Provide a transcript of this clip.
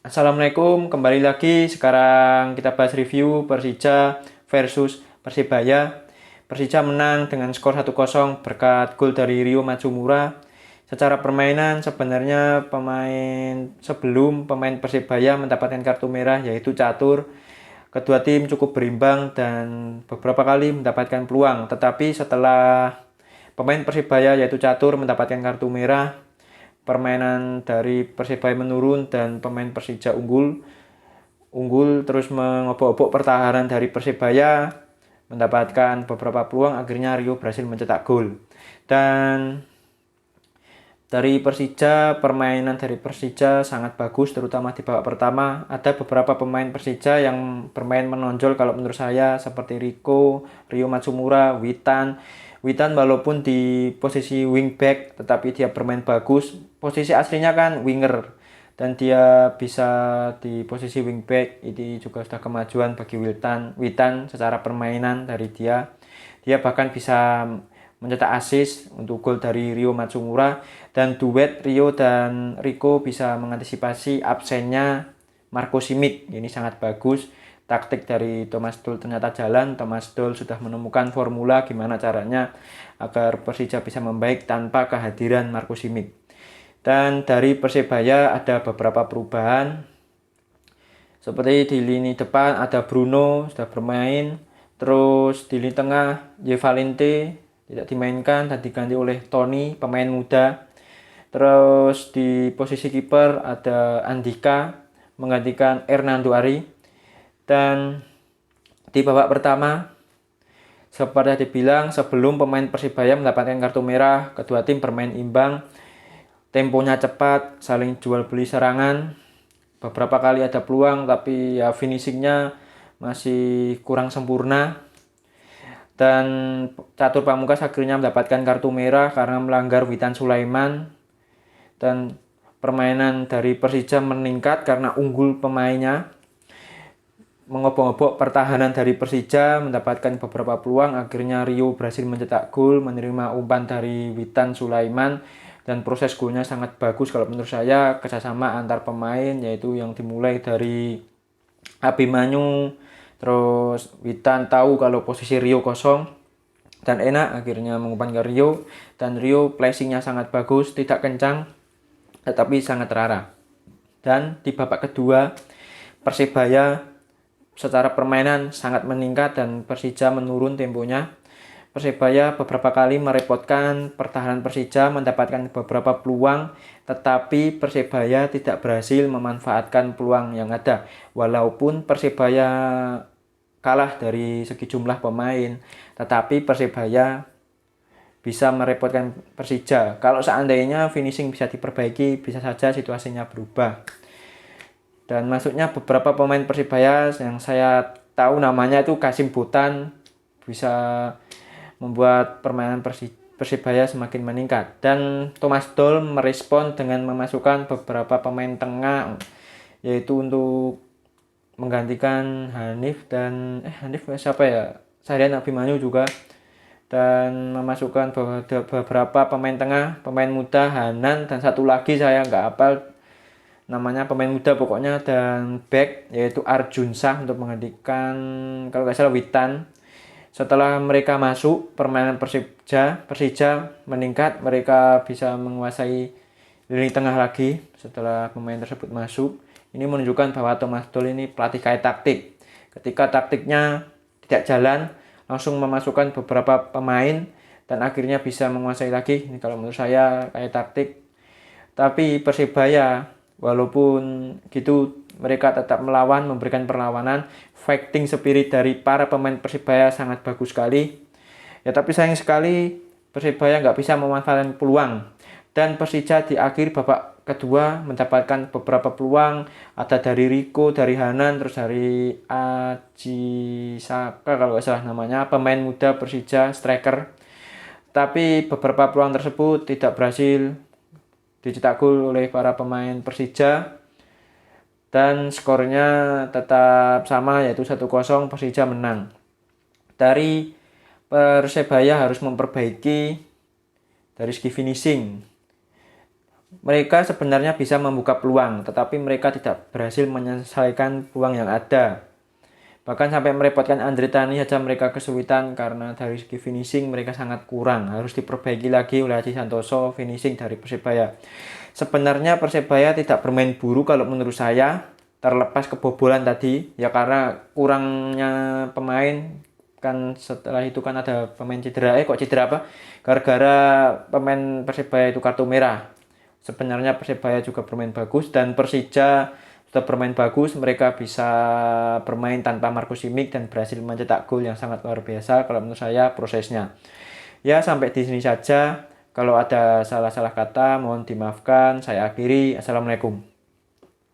Assalamualaikum, kembali lagi. Sekarang kita bahas review Persija versus Persebaya. Persija menang dengan skor 1-0 berkat gol dari Rio Matsumura. Secara permainan sebenarnya sebelum pemain Persebaya mendapatkan kartu merah yaitu Catur. Kedua tim cukup berimbang dan beberapa kali mendapatkan peluang. Tetapi setelah pemain Persebaya yaitu Catur mendapatkan kartu merah, permainan dari Persebaya menurun dan pemain Persija unggul terus mengobok-obok pertahanan dari Persebaya, mendapatkan beberapa peluang, akhirnya Rio berhasil mencetak gol. Dan dari permainan dari Persija sangat bagus, terutama di babak pertama. Ada beberapa pemain Persija yang bermain menonjol kalau menurut saya, seperti Rio Matsumura, Witan walaupun di posisi wingback, tetapi dia bermain bagus. Posisi aslinya kan winger, dan dia bisa di posisi wingback. Ini juga sudah kemajuan bagi Witan secara permainan dari dia. Dia bahkan bisa mencetak assist untuk gol dari Rio Matsumura, dan duet Rio dan Rico bisa mengantisipasi absennya Marco Simic. Ini sangat bagus. Taktik dari Thomas Doll ternyata jalan. Thomas Doll sudah menemukan formula gimana caranya agar Persija bisa membaik tanpa kehadiran Marco Simic. Dan dari Persebaya ada beberapa perubahan. Seperti di lini depan ada Bruno sudah bermain. Terus di lini tengah Valente tidak dimainkan dan diganti oleh Tony, pemain muda. Terus di posisi kiper ada Andika menggantikan Hernando Ari. Dan di babak pertama, seperti dibilang, sebelum pemain Persibaya mendapatkan kartu merah, kedua tim bermain imbang. Temponya cepat, saling jual beli serangan. Beberapa kali ada peluang, tapi ya finishingnya masih kurang sempurna. Dan Catur Pamungkas akhirnya mendapatkan kartu merah karena melanggar Witan Sulaiman. Dan permainan dari Persija meningkat karena unggul pemainnya. Mengobok-obok pertahanan dari Persija, mendapatkan beberapa peluang, akhirnya Rio berhasil mencetak gol, menerima umpan dari Witan Sulaiman, dan proses golnya sangat bagus kalau menurut saya. Kerjasama antar pemain, yaitu yang dimulai dari Abimanyu, terus Witan tahu kalau posisi Rio kosong dan enak, akhirnya mengumpan ke Rio, dan Rio placingnya sangat bagus, tidak kencang tetapi sangat terarah. Dan di babak kedua, Persebaya secara permainan sangat meningkat dan Persija menurun temponya. Persebaya beberapa kali merepotkan pertahanan Persija, mendapatkan beberapa peluang, tetapi Persebaya tidak berhasil memanfaatkan peluang yang ada. Walaupun Persebaya kalah dari segi jumlah pemain, tetapi Persebaya bisa merepotkan Persija. Kalau seandainya finishing bisa diperbaiki, bisa saja situasinya berubah. Dan masuknya beberapa pemain Persibaya yang saya tahu namanya itu Kasim Botan bisa membuat permainan Persibaya semakin meningkat. Dan Thomas Doll merespon dengan memasukkan beberapa pemain tengah, yaitu untuk menggantikan Hanif siapa ya? Sarian Abimanyu juga, dan memasukkan beberapa pemain tengah, pemain muda Hanan, dan satu lagi saya nggak hafal namanya, pemain muda pokoknya, dan back yaitu Arjun Shah untuk menggantikan kalau nggak salah Witan. Setelah mereka masuk, permainan Persija meningkat, mereka bisa menguasai lini tengah lagi setelah pemain tersebut masuk. Ini menunjukkan bahwa Thomas Doll ini pelatih kaya taktik. Ketika taktiknya tidak jalan, langsung memasukkan beberapa pemain dan akhirnya bisa menguasai lagi. Ini kalau menurut saya kaya taktik. Tapi Persibaya walaupun gitu mereka tetap melawan, memberikan perlawanan. Fighting spirit dari para pemain Persibaya sangat bagus sekali. Ya tapi sayang sekali Persibaya nggak bisa memanfaatkan peluang. Dan Persija di akhir babak kedua mendapatkan beberapa peluang. Ada dari Rico, dari Hanan, terus dari Aji Saka kalau nggak salah namanya, pemain muda Persija, striker. Tapi beberapa peluang tersebut tidak berhasil dicetak gol oleh para pemain Persija, dan skornya tetap sama yaitu 1-0, Persija menang. Dari Persebaya harus memperbaiki dari segi finishing. Mereka sebenarnya bisa membuka peluang, tetapi mereka tidak berhasil menyelesaikan peluang yang ada. Bahkan sampai merepotkan Andre Tani saja mereka kesulitan karena dari segi finishing mereka sangat kurang. Harus diperbaiki lagi oleh Aji Santoso finishing dari Persebaya. Sebenarnya Persebaya tidak bermain buruk kalau menurut saya, terlepas kebobolan tadi ya, karena kurangnya pemain. Kan setelah itu kan ada pemain cedera, kok cedera apa? Gara-gara pemain Persebaya itu kartu merah. Sebenarnya Persebaya juga bermain bagus dan Persija sudah bermain bagus. Mereka bisa bermain tanpa Markus Simic dan berhasil mencetak gol yang sangat luar biasa kalau menurut saya prosesnya. Ya, sampai di sini saja. Kalau ada salah-salah kata mohon dimaafkan. Saya akhiri. Assalamualaikum.